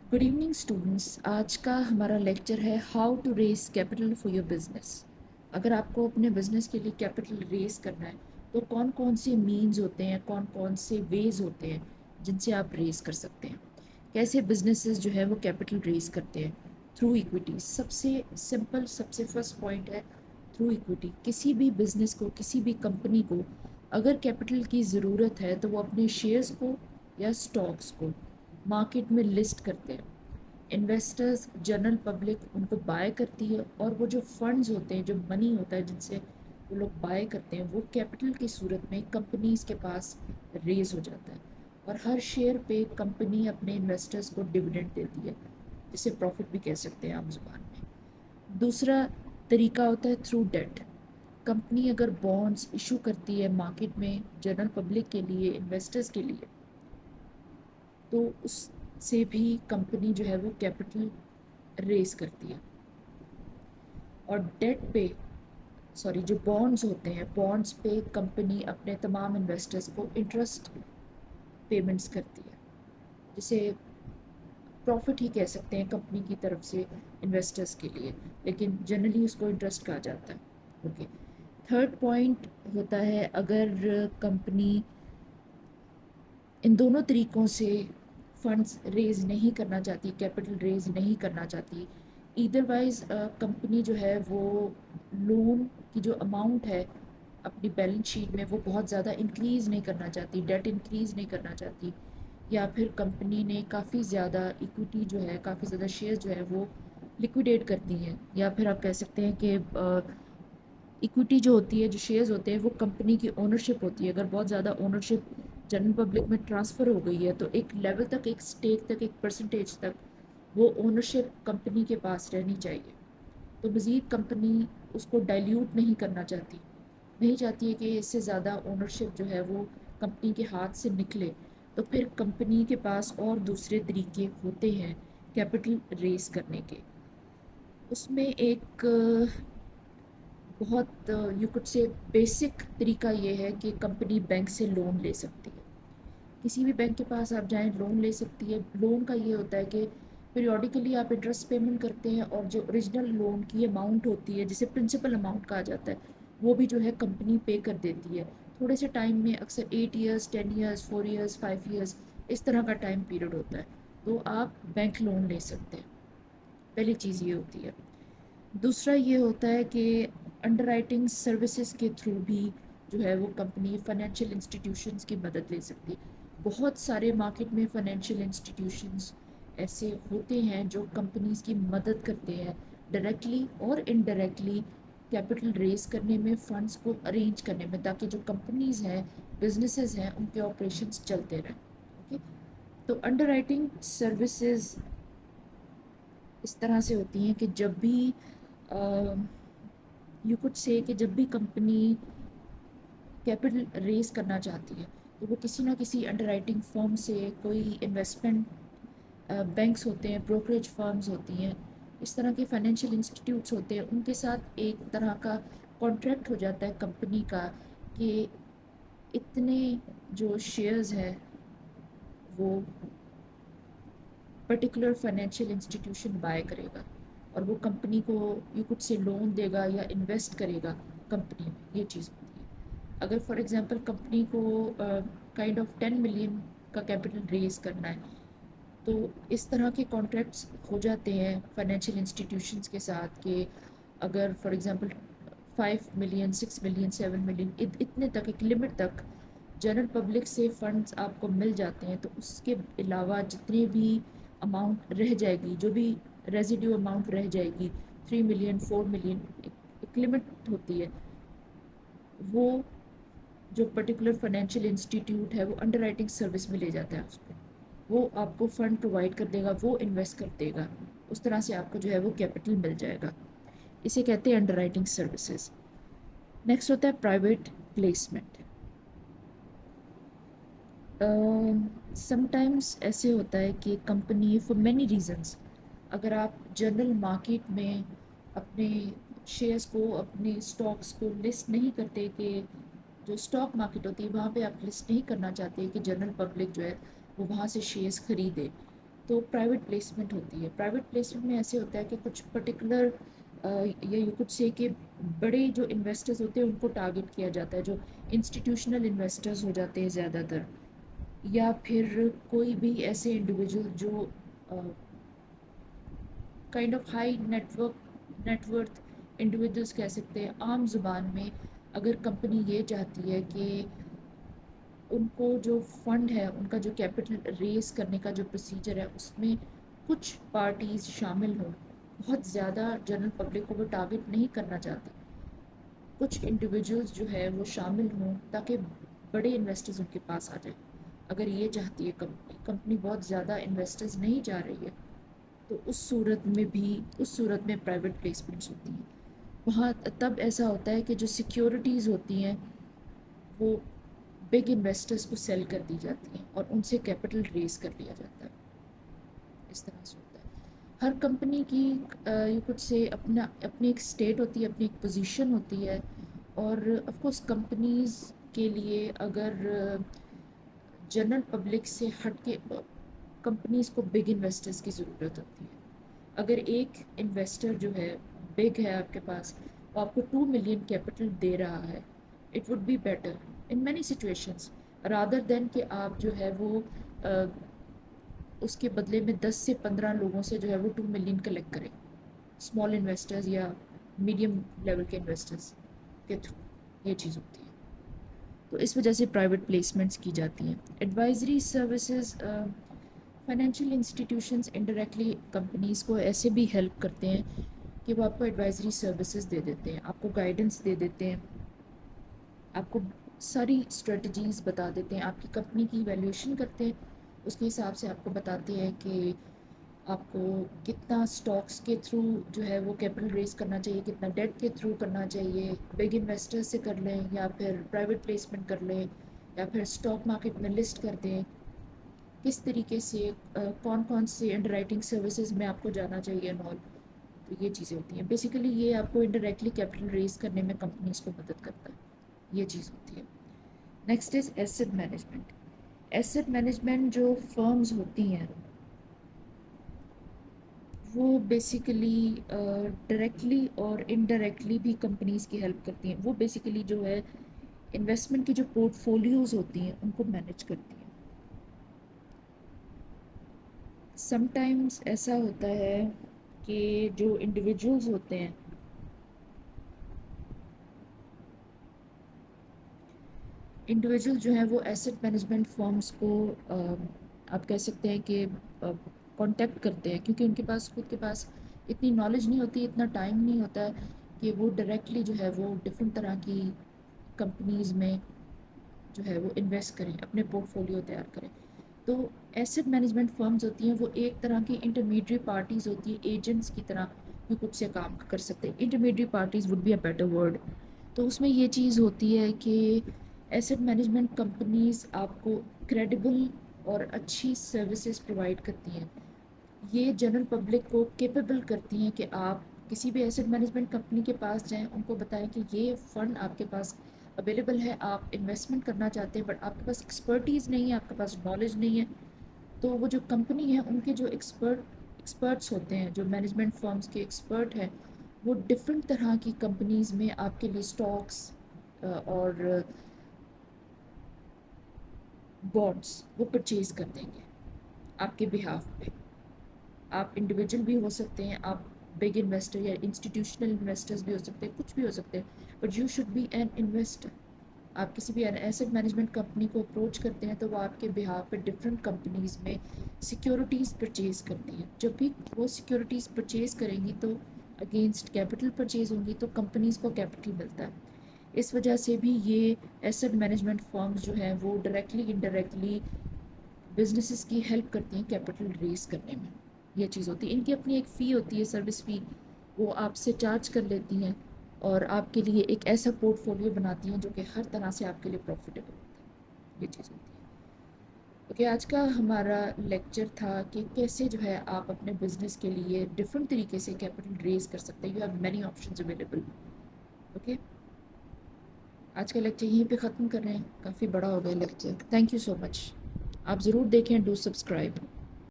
Good evening students. आज का हमारा लेक्चर है how to raise capital for your business. अगर आपको अपने बिजनेस के लिए कैपिटल रेज करना है तो कौन कौन से मीन्स होते हैं, कौन कौन से वेज होते हैं जिनसे आप रेज कर सकते हैं। कैसे बिजनेसेस जो है वो कैपिटल रेज करते हैं थ्रू इक्विटी। सबसे सिंपल, सबसे फर्स्ट पॉइंट है थ्रू इक्विटी। किसी भी बिजनेस को, किसी भी कंपनी को अगर कैपिटल की ज़रूरत है तो वो अपने शेयर्स को या स्टॉक्स को मार्केट में लिस्ट करते हैं। इन्वेस्टर्स, जनरल पब्लिक उनको बाय करती है और वो जो फंड्स होते हैं, जो मनी होता है जिनसे वो लोग बाय करते हैं, वो कैपिटल की सूरत में कंपनीज के पास रेज हो जाता है और हर शेयर पे कंपनी अपने इन्वेस्टर्स को डिविडेंड देती है, जिसे प्रॉफिट भी कह सकते हैं आम जुबान में। दूसरा तरीका होता है थ्रू डेट। कंपनी अगर बॉन्ड्स इशू करती है मार्केट में जनरल पब्लिक के लिए, इन्वेस्टर्स के लिए, तो उससे भी कंपनी जो है वो कैपिटल रेस करती है। और डेट पे, सॉरी, जो बॉन्ड्स होते हैं, बॉन्ड्स पे कंपनी अपने तमाम इन्वेस्टर्स को इंटरेस्ट पेमेंट्स करती है, जिसे प्रॉफिट ही कह सकते हैं कंपनी की तरफ से इन्वेस्टर्स के लिए, लेकिन जनरली उसको इंटरेस्ट कहा जाता है। ओके। थर्ड पॉइंट होता है अगर कंपनी इन दोनों तरीक़ों से फंड्स रेज़ नहीं करना चाहती, कैपिटल रेज़ नहीं करना चाहती, ईदरवाइज़ कंपनी जो है वो लोन की जो अमाउंट है अपनी बैलेंस शीट में वो बहुत ज़्यादा इंक्रीज़ नहीं करना चाहती, डेट इंक्रीज़ नहीं करना चाहती, या फिर कंपनी ने काफ़ी ज़्यादा इक्विटी जो है, काफ़ी ज़्यादा शेयर जो है वो लिक्विडेट कर दी हैं, या फिर आप कह सकते हैं कि इक्विटी जो होती है, जो शेयर्स होते हैं, वो कंपनी की ओनरशिप होती है। अगर बहुत ज़्यादा ओनरशिप जनरल पब्लिक में ट्रांसफ़र हो गई है तो एक लेवल तक, एक स्टेक तक, एक परसेंटेज तक वो ओनरशिप कंपनी के पास रहनी चाहिए। तो मज़ीद कंपनी उसको डाइल्यूट नहीं करना चाहती, नहीं चाहती है कि इससे ज़्यादा ओनरशिप जो है वो कंपनी के हाथ से निकले। तो फिर कंपनी के पास और दूसरे तरीके होते हैं कैपिटल रेस करने के। उसमें एक बहुत यू कुड से बेसिक तरीका ये है कि कंपनी बैंक से लोन ले सकती है। किसी भी बैंक के पास आप जाएं, लोन ले सकती है। लोन का ये होता है कि पीरियोडिकली आप इंटरेस्ट पेमेंट करते हैं और जो ओरिजिनल लोन की अमाउंट होती है, जिसे प्रिंसिपल अमाउंट कहा जाता है, वो भी जो है कंपनी पे कर देती है थोड़े से टाइम में। अक्सर 8 ईयर्स, 10 ईयर्स, 4 ईयर्स, 5 ईयर्स, इस तरह का टाइम पीरियड होता है। तो आप बैंक लोन ले सकते हैं। पहली चीज़ ये होती है। दूसरा ये होता है कि अंडरराइटिंग सर्विसेज के थ्रू भी जो है वो कंपनी फाइनेंशियल इंस्टीट्यूशंस की मदद ले सकती है। बहुत सारे मार्केट में फाइनेंशियल इंस्टीट्यूशंस ऐसे होते हैं जो कंपनीज की मदद करते हैं डायरेक्टली और इनडायरेक्टली कैपिटल रेज करने में, फंड्स को अरेंज करने में, ताकि जो कंपनीज हैं, बिजनेसेस हैं, उनके ऑपरेशंस चलते रहें। ओके। तो अंडरराइटिंग सर्विसेज इस तरह से होती हैं कि जब भी यू कुड से कि जब भी कंपनी कैपिटल रेज करना चाहती है तो वो किसी ना किसी अंडरराइटिंग फर्म से, कोई इन्वेस्टमेंट बैंक्स होते हैं, ब्रोकरेज फर्म्स होती हैं, इस तरह के फाइनेंशियल इंस्टीट्यूट्स होते हैं, उनके साथ एक तरह का कॉन्ट्रैक्ट हो जाता है कंपनी का कि इतने जो शेयर्स हैं वो पर्टिकुलर फाइनेंशियल इंस्टीट्यूशन बाय करेगा और वो कंपनी को यू कुड से लोन देगा या इन्वेस्ट करेगा कंपनी में। ये चीज़ होती है। अगर फॉर एग्जांपल कंपनी को काइंड ऑफ 10 मिलियन का कैपिटल रेज करना है तो इस तरह के कॉन्ट्रैक्ट्स हो जाते हैं फाइनेंशियल इंस्टीट्यूशंस के साथ कि अगर for example 5 million, 6 million, 7 million, इतने तक, एक लिमिट तक जनरल पब्लिक से फंड्स आपको मिल जाते हैं, तो उसके अलावा जितने भी अमाउंट रह जाएगी, जो भी रेजिड्यू अमाउंट रह जाएगी, 3 मिलियन, 4 मिलियन, एक लिमिट होती है, वो जो पर्टिकुलर फाइनेंशियल इंस्टीट्यूट है वो अंडरराइटिंग सर्विस में ले जाता है उसको, वो आपको फंड प्रोवाइड कर देगा, वो इन्वेस्ट कर देगा, उस तरह से आपको जो है वो कैपिटल मिल जाएगा। इसे कहते हैं अंडरराइटिंग सर्विसेज। नेक्स्ट होता है प्राइवेट प्लेसमेंट। समटाइम्स ऐसे होता है कि कंपनी फॉर मैनी रीजंस, अगर आप जनरल मार्केट में अपने शेयर्स को, अपने स्टॉक्स को लिस्ट नहीं करते, कि जो स्टॉक मार्केट होती है वहाँ पे आप लिस्ट नहीं करना चाहते कि जनरल पब्लिक जो है वो वहाँ से शेयर्स खरीदे, تو پرائیویٹ پلیسمنٹ ہوتی ہے. پرائیویٹ پلیسمنٹ میں ایسے ہوتا ہے کہ کچھ پرٹیکولر یا یو کچھ سے کہ بڑے جو انویسٹرز ہوتے ہیں ان کو ٹارگٹ کیا جاتا ہے، جو انسٹیٹیوشنل انویسٹرز ہو جاتے ہیں زیادہ تر، یا پھر کوئی بھی ایسے انڈیویجول جو kind of high net worth individuals کہہ سکتے ہیں عام زبان میں. اگر کمپنی یہ چاہتی ہے کہ ان کو جو فنڈ ہے، ان کا جو کیپٹل ریز کرنے کا جو پروسیجر ہے، اس میں کچھ پارٹیز شامل ہوں. بہت زیادہ جنرل پبلک کو وہ ٹارگٹ نہیں کرنا چاہتے، کچھ انڈیویجولس جو ہے وہ شامل ہوں تاکہ بڑے انویسٹرز ان کے پاس آ جائیں. اگر یہ چاہتی ہے کمپنی بہت زیادہ انویسٹرز نہیں چاہ رہی ہے، تو اس صورت میں پرائیویٹ پلیسمنٹس ہوتی ہیں. وہاں تب ایسا ہوتا ہے کہ جو سیکیورٹیز ہوتی ہیں وہ بگ انویسٹرز کو سیل کر دی جاتی ہیں اور ان سے کیپٹل ریز کر لیا جاتا ہے. اس طرح سے ہوتا ہے. ہر کمپنی کی یہ کچھ سے اپنی ایک اسٹیٹ ہوتی ہے، اپنی ایک پوزیشن ہوتی ہے. اور آف کورس کمپنیز کے لیے اگر جنرل پبلک سے ہٹ کے کمپنیز کو بگ انویسٹرز کی ضرورت ہوتی ہے. اگر ایک انویسٹر جو ہے بگ ہے آپ کے پاس، وہ آپ کو 2 ملین کیپٹل دے رہا ہے، it would be better in many situations rather than کہ آپ جو ہے وہ اس کے بدلے میں 10 سے 15 لوگوں سے جو ہے وہ 2 ملین کلیکٹ کریں، اسمال انویسٹرز یا میڈیم لیول کے انویسٹرز کے تھرو. یہ چیز ہوتی ہے. تو اس وجہ سے پرائیویٹ پلیسمنٹس کی جاتی ہیں. Advisory services, financial institutions indirectly companies کو ایسے بھی ہیلپ کرتے ہیں کہ وہ آپ کو ایڈوائزری سروسز دے دیتے ہیں، آپ کو گائیڈنس دے دیتے ہیں، آپ کو ساری اسٹریٹجیز بتا دیتے ہیں، آپ کی کمپنی کی ایویلیوشن کرتے ہیں، اس کے حساب سے آپ کو بتاتے ہیں کہ آپ کو کتنا اسٹاکس کے تھرو جو ہے وہ کیپٹل ریز کرنا چاہیے، کتنا ڈیٹ کے تھرو کرنا چاہیے، بگ انویسٹر سے کر لیں یا پھر پرائیویٹ پلیسمنٹ کر لیں یا پھر اسٹاک مارکیٹ میں لسٹ کر دیں، کس طریقے سے کون کون سے انڈر رائٹنگ سروسز میں آپ کو جانا چاہیے اینڈ آل. تو یہ چیزیں ہوتی ہیں. بیسیکلی یہ آپ کو انڈائریکٹلی کیپٹل ریز کرنے میں کمپنیز کو مدد کرتا ہے. یہ چیز ہوتی ہے. Next is asset management. Asset management جو فرمز ہوتی ہیں وہ بیسیکلی ڈائریکٹلی اور انڈائریکٹلی بھی کمپنیز کی ہیلپ کرتی ہیں. وہ بیسیکلی جو ہے انویسٹمنٹ کی جو پورٹ فولیوز ہوتی ہیں ان کو مینیج کرتی ہیں. سم ٹائمز ایسا ہوتا ہے کہ جو انڈیویجولز ہوتے ہیں انڈیویجول جو ہیں وہ ایسٹ مینجمنٹ فرمز کو آپ کہہ سکتے ہیں کہ کانٹیکٹ کرتے ہیں، کیونکہ ان کے پاس خود کے پاس اتنی نالج نہیں ہوتی، اتنا ٹائم نہیں ہوتا ہے کہ وہ ڈائریکٹلی جو ہے وہ ڈفرینٹ طرح کی کمپنیز میں جو ہے وہ انویسٹ کریں، اپنے پورٹ فولیو تیار کریں. تو ایسٹ مینجمنٹ فرمز ہوتی ہیں وہ ایک طرح کی انٹرمیڈیٹ پارٹیز ہوتی ہیں، ایجنٹس کی طرح بھی کچھ سے کام کر سکتے ہیں. Intermediate parties would be a better word. تو اس میں یہ چیز ہوتی ہے کہ ایسٹ مینجمنٹ کمپنیز آپ کو کریڈیبل اور اچھی سروسز پرووائڈ کرتی ہیں. یہ جنرل پبلک کو کیپیبل کرتی ہیں کہ آپ کسی بھی ایسٹ مینجمنٹ کمپنی کے پاس جائیں، ان کو بتائیں کہ یہ فنڈ آپ کے پاس اویلیبل ہے، آپ انویسٹمنٹ کرنا چاہتے ہیں بٹ آپ کے پاس ایکسپرٹیز نہیں ہے، آپ کے پاس نالج نہیں ہے. تو وہ جو کمپنی ہے ان کے جو ایکسپرٹس ہوتے ہیں، جو مینجمنٹ فرمز کے ایکسپرٹ ہیں، وہ ڈفرینٹ طرح کی کمپنیز میں آپ کے لیے اسٹاکس اور بانڈس وہ پرچیز کر دیں گے آپ کے بہاف پہ. آپ انڈیویجول بھی ہو سکتے ہیں، آپ بگ انویسٹر یا انسٹیٹیوشنل انویسٹرز بھی ہو سکتے ہیں، کچھ بھی ہو سکتے ہیں، but you should be an investor. آپ کسی بھی ایسٹ مینجمنٹ کمپنی کو اپروچ کرتے ہیں تو وہ آپ کے بہاف پہ ڈفرینٹ کمپنیز میں سیکیورٹیز پرچیز کرتی ہیں. جب بھی وہ سیکیورٹیز پرچیز کریں گی تو اگینسٹ کیپٹل پرچیز ہوں گی، تو کمپنیز کو کیپٹل ملتا ہے. اس وجہ سے بھی یہ ایسٹ مینجمنٹ فرمز جو ہیں وہ ڈائریکٹلی انڈائریکٹلی بزنسز کی ہیلپ کرتی ہیں کیپٹل ریز کرنے میں. یہ چیز ہوتی ہے. ان کی اپنی ایک فی ہوتی ہے، سروس فی، وہ آپ سے چارج کر لیتی ہیں اور آپ کے لیے ایک ایسا پورٹ فولیو بناتی ہیں جو کہ ہر طرح سے آپ کے لیے پروفیٹیبل ہوتا ہے. یہ چیز ہوتی ہے. اوکے، آج کا ہمارا لیکچر تھا کہ کیسے جو ہے آپ اپنے بزنس کے لیے ڈفرینٹ طریقے سے کیپٹل ریز کر سکتے ہیں. You have many options available. Okay, آج کا لیکچر یہیں پہ ختم کر رہے ہیں. کافی بڑا ہو گیا لیکچر. تھینک یو سو مچ. آپ ضرور دیکھیں. Do subscribe.